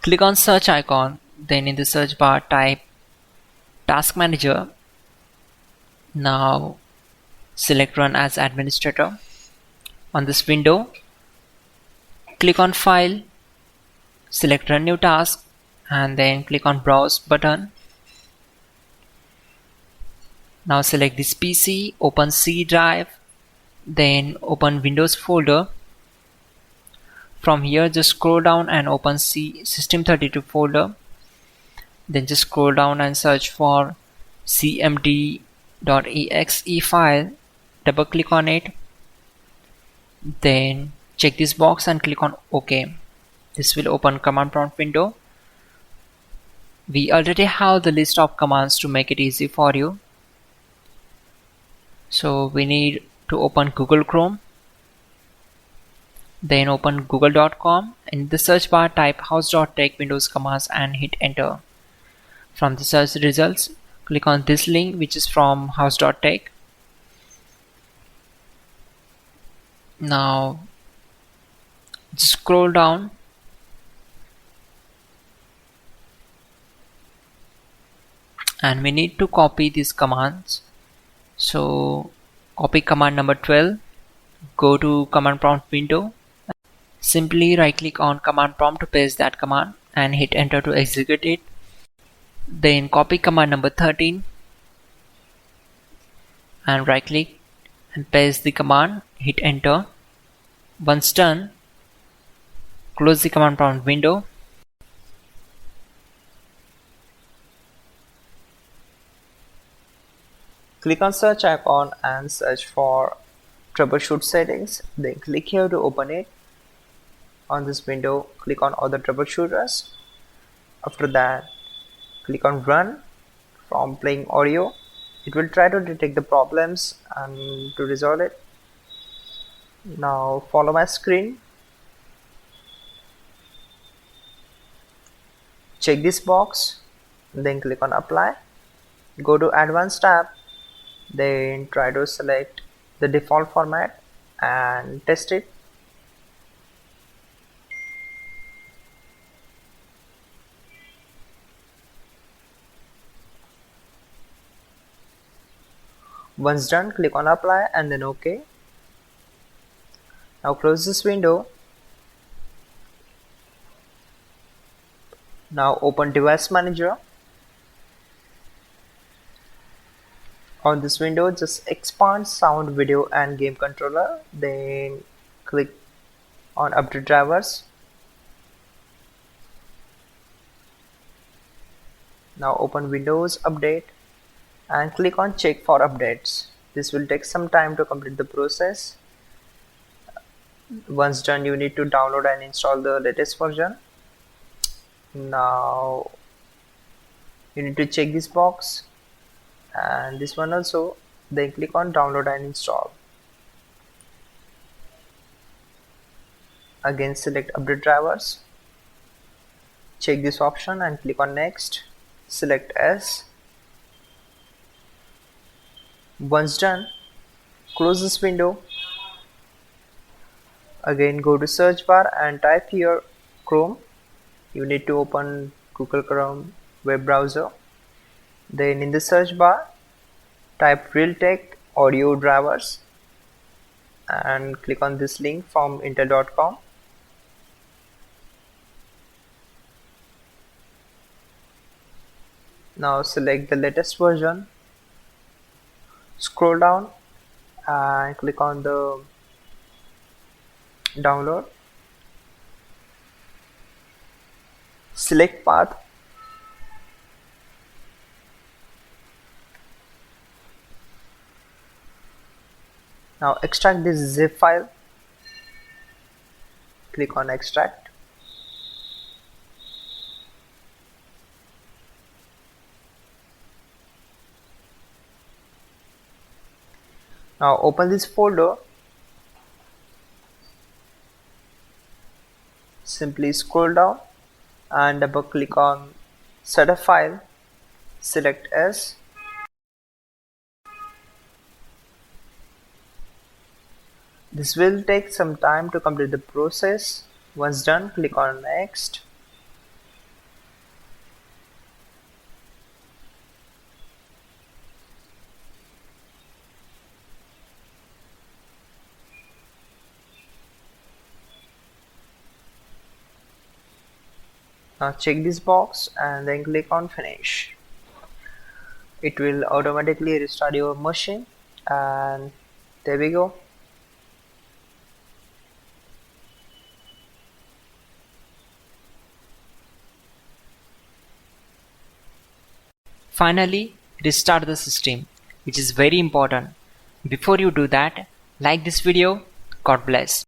Click on search icon, then in the search bar type Task Manager. Now select Run as Administrator. On this window, click on File, select Run New Task, and then click on Browse button. Now select this PC, open C drive, then open Windows folder. From here just scroll down and open C System32 folder. Then just scroll down and search for cmd.exe file. Double click on it. Then check this box and click on OK. This will open command prompt window. We already have the list of commands to make it easy for you. So we need to open Google Chrome. Then open google.com. In the search bar type hows.tech Windows commands and hit enter. From the search results, click on this link which is from hows.tech. Now just scroll down and we need to copy these commands. So copy command number 12, go to command prompt window, simply right click on command prompt to paste that command and hit enter to execute it. Then copy command number 13 and right click and paste the command, hit enter. Once done, close the command prompt window. Click on search icon and search for troubleshoot settings. Then click here to open it. On this window, click on other troubleshooters. After that, click on run from playing audio. It will try to detect the problems and to resolve it. Now follow my screen. Check this box, then click on apply. Go to advanced tab, then try to select the default format and test it. Once done, click on apply and then OK. Now close this window. Now open device manager. On this window, just expand sound, video and game controller. Then click on update drivers. Now open Windows Update and click on check for updates. This will take some time to complete the process. Once done, you need to download and install the latest version. Now you need to check this box and this one also, then click on download and install. Again select update drivers, check this option and click on next, select S. Once done, close this window. Again go to search bar and type here Chrome. You need to open Google Chrome web browser. Then in the search bar type Realtek audio drivers and click on this link from intel.com. Now select the latest version, scroll down and click on the download. Select path. Now extract this zip file. Click on extract. Now open this folder. Simply scroll down and double click on setup file. Select S. This will take some time to complete the process. Once done, click on next. check this box and then click on finish. It will automatically restart your machine, and there we go. Finally, restart the system, which is very important. Before you do that, like this video. God bless.